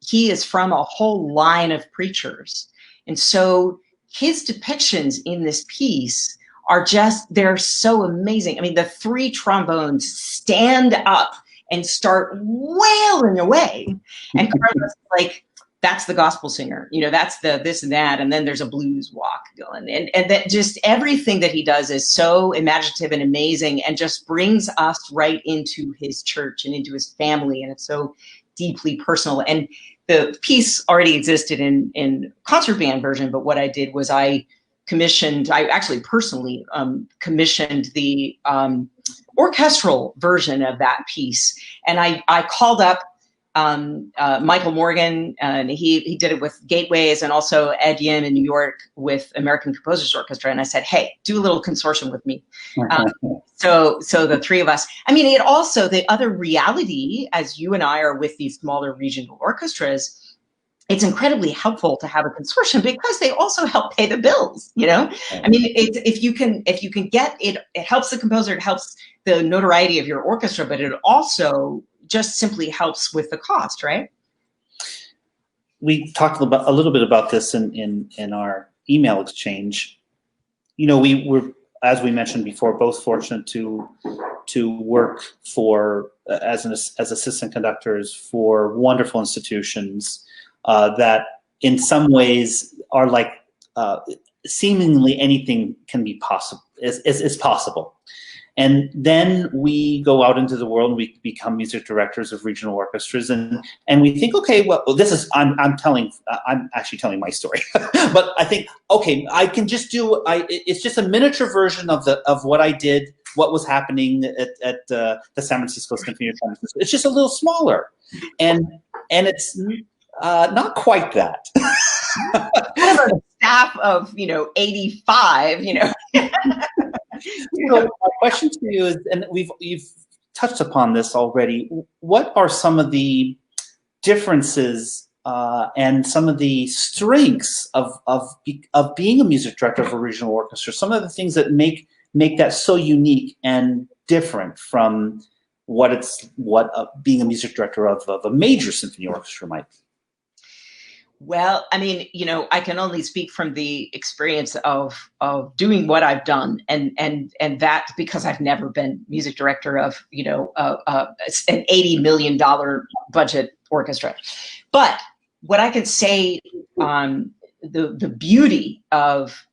he is from a whole line of preachers. And so his depictions in this piece are they're so amazing. The 3 trombones stand up and start wailing away. And Carlos is like, that's the gospel singer, that's the this and that. And then there's a blues walk going. And that just everything that he does is so imaginative and amazing, and just brings us right into his church and into his family. And it's so deeply personal. And the piece already existed in concert band version, but what I did was I actually personally commissioned the orchestral version of that piece. And I called up Michael Morgan, and he did it with Gateways, and also Ed Yim in New York with American Composers Orchestra. And I said, hey, do a little consortium with me. So the three of us. I mean, it also, the other reality, as you and I are with these smaller regional orchestras, it's incredibly helpful to have a consortium because they also help pay the bills. You know, I mean, if you can get it, it helps the composer, it helps the notoriety of your orchestra, but it also just simply helps with the cost, right?
We talked a little bit about this in our email exchange. You know, we were, as we mentioned before, both fortunate to work for as assistant conductors for wonderful institutions that in some ways are like seemingly anything can be possible, is possible. And then we go out into the world and we become music directors of regional orchestras, and we think, okay, well, this is, I'm actually telling my story, but I think, okay, I can just do, it's just a miniature version of what I did, what was happening at the San Francisco Symphony. It's just a little smaller, and it's not quite that.
Kind of a staff of 85,
So my question to you is, and you've touched upon this already, what are some of the differences and some of the strengths of being a music director of a regional orchestra? Some of the things that make that so unique and different from what being a music director of a major symphony orchestra might be.
Well, I mean, I can only speak from the experience of doing what I've done, and that because I've never been music director of an $80 million budget orchestra. But what I can say, the beauty of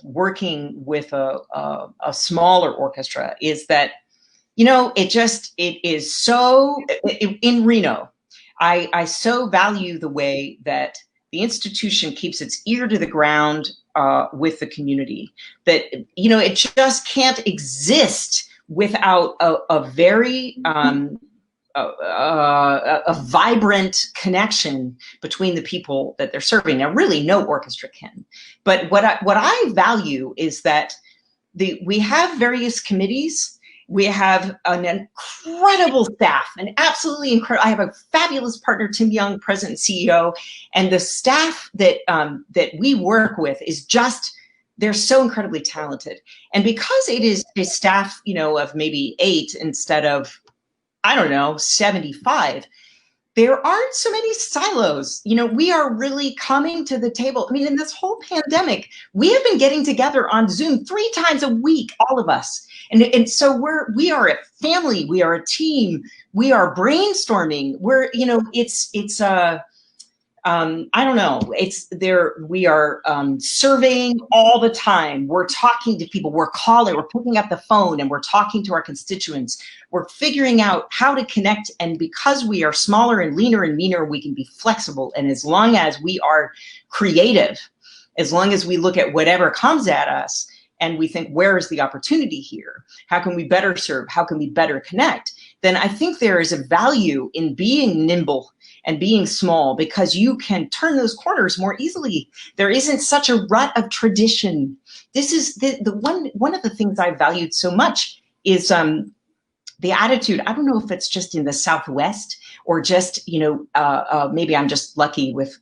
working with a smaller orchestra is that it is so in Reno. I so value the way that the institution keeps its ear to the ground with the community, that it just can't exist without a very a vibrant connection between the people that they're serving. Now, really, no orchestra can. But what I value is that we have various committees. We have an incredible staff, an absolutely incredible. I have a fabulous partner, Tim Young, president and CEO, and the staff that we work with is just, they're so incredibly talented. And because it is a staff, of maybe 8 instead of, I don't know, 75, there aren't so many silos. We are really coming to the table. I mean, in this whole pandemic, we have been getting together on Zoom 3 times a week, all of us. And so we are a family, we are a team, we are brainstorming. I don't know, we are surveying all the time. We're talking to people, we're calling, we're picking up the phone and we're talking to our constituents. We're figuring out how to connect. And because we are smaller and leaner and meaner, we can be flexible. And as long as we are creative, as long as we look at whatever comes at us and we think, where is the opportunity here? How can we better serve? How can we better connect? Then I think there is a value in being nimble and being small, because you can turn those corners more easily. There isn't such a rut of tradition. This is the one of the things I valued so much is the attitude. I don't know if it's just in the Southwest or just, maybe I'm just lucky with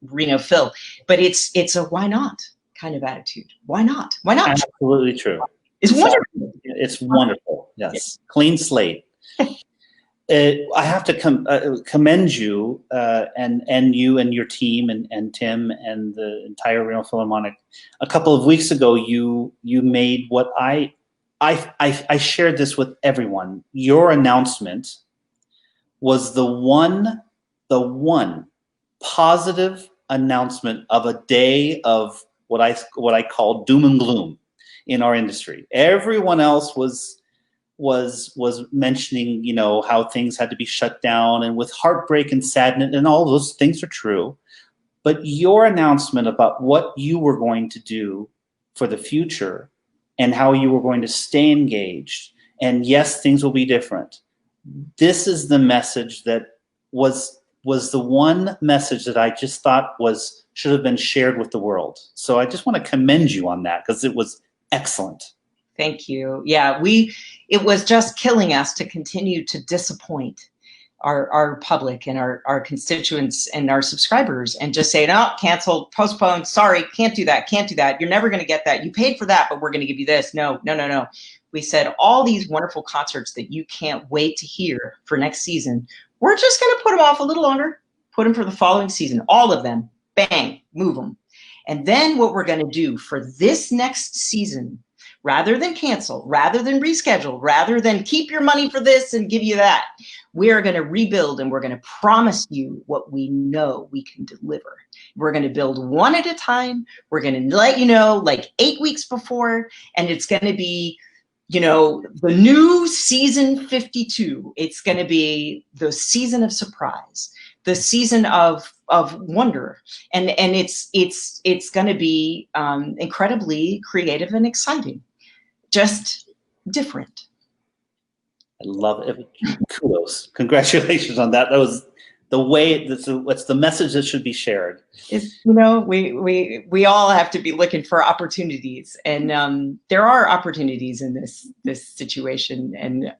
Reno Phil, but it's a why not kind of attitude. Why not? Why not?
Absolutely true.
It's wonderful.
It's wonderful. Yes. Clean slate. I have to commend you and you and your team and Tim and the entire Reno Philharmonic. A couple of weeks ago, you made what I shared this with everyone. Your announcement was the one positive announcement of a day of what I call doom and gloom in our industry. Everyone else was mentioning, how things had to be shut down and with heartbreak and sadness, and all those things are true. But your announcement about what you were going to do for the future and how you were going to stay engaged, and yes, things will be different. This is the message that was the one message that I just thought should have been shared with the world. So I just want to commend you on that, because it was excellent.
Thank you. Yeah, it was just killing us to continue to disappoint our public and our constituents and our subscribers, and just say, no, canceled, postponed, sorry, can't do that, you're never going to get that, you paid for that, but we're going to give you this. No. We said, all these wonderful concerts that you can't wait to hear for next season, we're just going to put them off a little longer, put them for the following season, all of them, bang, move them. And then what we're going to do for this next season, rather than cancel, rather than reschedule, rather than keep your money for this and give you that, we are going to rebuild, and we're going to promise you what we know we can deliver. We're going to build one at a time. We're going to let you know like 8 weeks before, and it's going to be, you know, the new season 52. It's going to be the season of surprise, the season of wonder, and it's going to be incredibly creative and exciting, just different.
I love it. Kudos, congratulations on that. That was the way. What's the message that should be shared?
You know, we all have to be looking for opportunities, and there are opportunities in this situation, and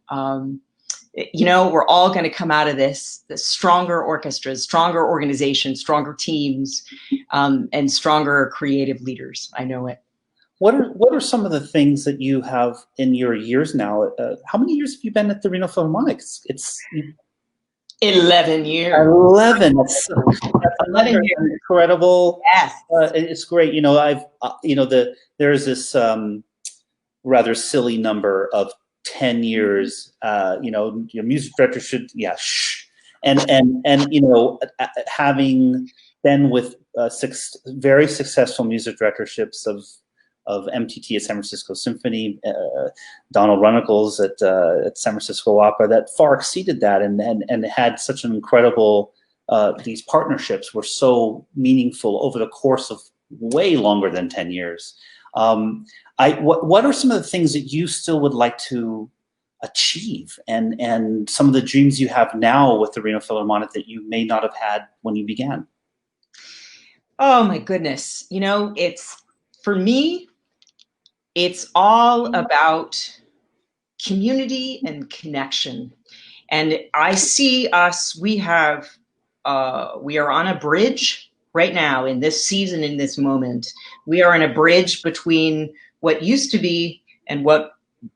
you know, we're all going to come out of this stronger orchestras, stronger organizations, stronger teams, and stronger creative leaders. I know it.
What are some of the things that you have in your years now? How many years have you been at the Reno Philharmonic? It's
11 years.
11. That's
11 years.
Incredible.
Yes.
It's great. You know, there's this rather silly number of 10 years. You know, your music director should, and you know, having been with very successful music directorships of MTT at San Francisco Symphony, Donald Runnicles at San Francisco Opera, that far exceeded that, and had such an incredible. These partnerships were so meaningful over the course of way longer than 10 years. What are some of the things that you still would like to achieve, and some of the dreams you have now with the Reno Philharmonic that you may not have had when you began?
Oh my goodness. You know, for me, it's all about community and connection. And I see us, we are on a bridge right now in this season, in this moment. We are on a bridge between what used to be and what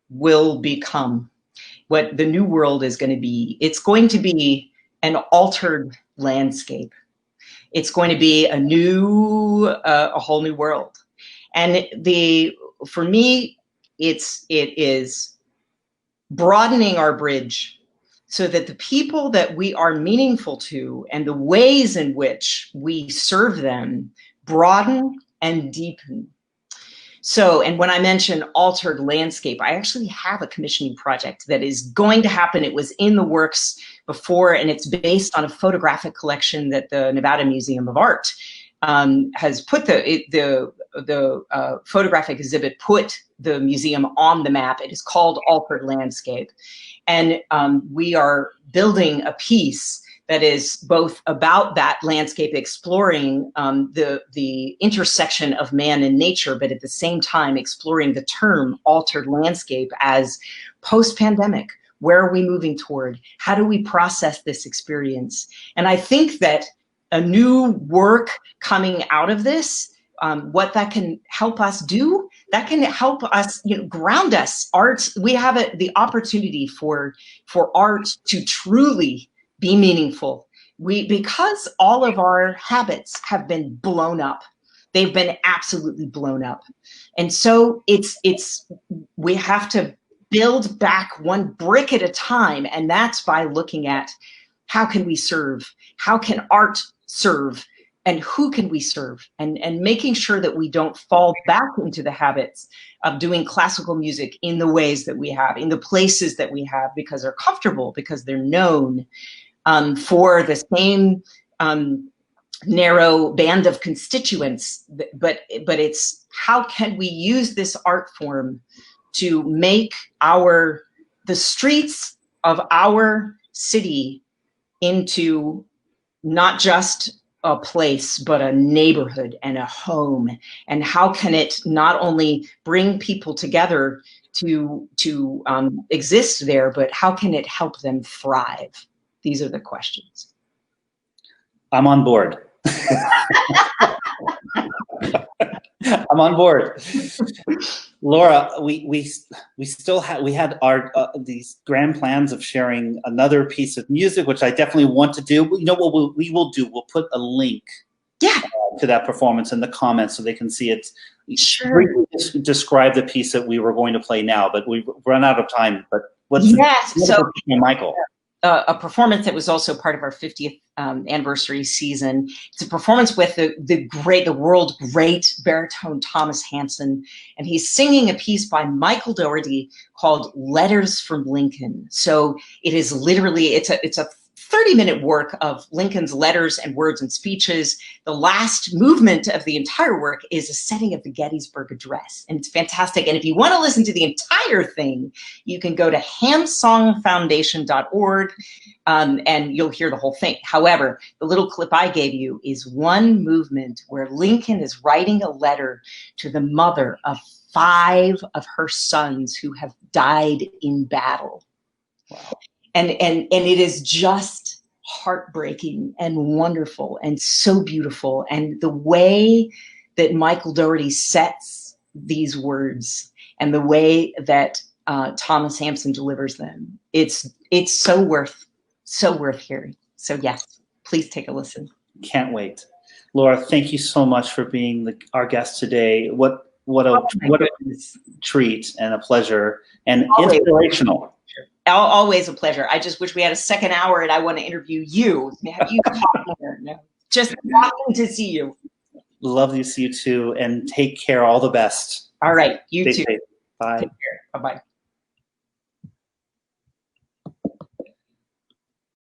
will become, what the new world is going to be. It's going to be an altered landscape. It's going to be a whole new world. And for me, it is broadening our bridge so that the people that we are meaningful to and the ways in which we serve them broaden and deepen. So, and when I mention altered landscape, I actually have a commissioning project that is going to happen. It was in the works before, and it's based on a photographic collection that the Nevada Museum of Art has put the photographic exhibit, put the museum on the map. It is called Altered Landscape. And we are building a piece that is both about that landscape, exploring the intersection of man and nature, but at the same time exploring the term altered landscape as post-pandemic. Where are we moving toward? How do we process this experience? And I think that a new work coming out of this, what that can help us do, that can help us, you know, ground us. Art, we have the opportunity for art to truly be meaningful. Because all of our habits have been blown up. They've been absolutely blown up. And so we have to build back one brick at a time. And that's by looking at how can we serve? How can art serve? And who can we serve? And making sure that we don't fall back into the habits of doing classical music in the ways that we have, in the places that we have, because they're comfortable, because they're known for the same narrow band of constituents. But it's how can we use this art form to make the streets of our city into not just a place, but a neighborhood and a home? And how can it not only bring people together to exist there, but how can it help them thrive? These are the questions.
I'm on board. I'm on board. Laura, we had our these grand plans of sharing another piece of music, which I definitely want to do. You know what we will do? We'll put a link to that performance in the comments so they can see it.
Sure.
Describe the piece that we were going to play now, but we've run out of time. But what's Michael?
A performance that was also part of our 50th anniversary season. It's a performance with the world great baritone Thomas Hansen, and he's singing a piece by Michael Dougherty called "Letters from Lincoln." So it is literally it's a 30-minute work of Lincoln's letters and words and speeches. The last movement of the entire work is a setting of the Gettysburg Address, and it's fantastic. And if you want to listen to the entire thing, you can go to hamsongfoundation.org, and you'll hear the whole thing. However, the little clip I gave you is one movement where Lincoln is writing a letter to the mother of 5 of her sons who have died in battle. Wow. And it is just heartbreaking and wonderful and so beautiful. And the way that Michael Dougherty sets these words and the way that Thomas Hansen delivers them, it's so worth hearing. So yes, please take a listen.
Can't wait. Laura, thank you so much for being our guest today. What a treat and a pleasure and inspirational.
Always a pleasure. I just wish we had a second hour and I want to interview you. Have you talking here? No, just wanting to see you.
Love to see you too, and take care. All the best.
All right, you
Stay
too.
Safe. Bye.
Take care. Bye-bye.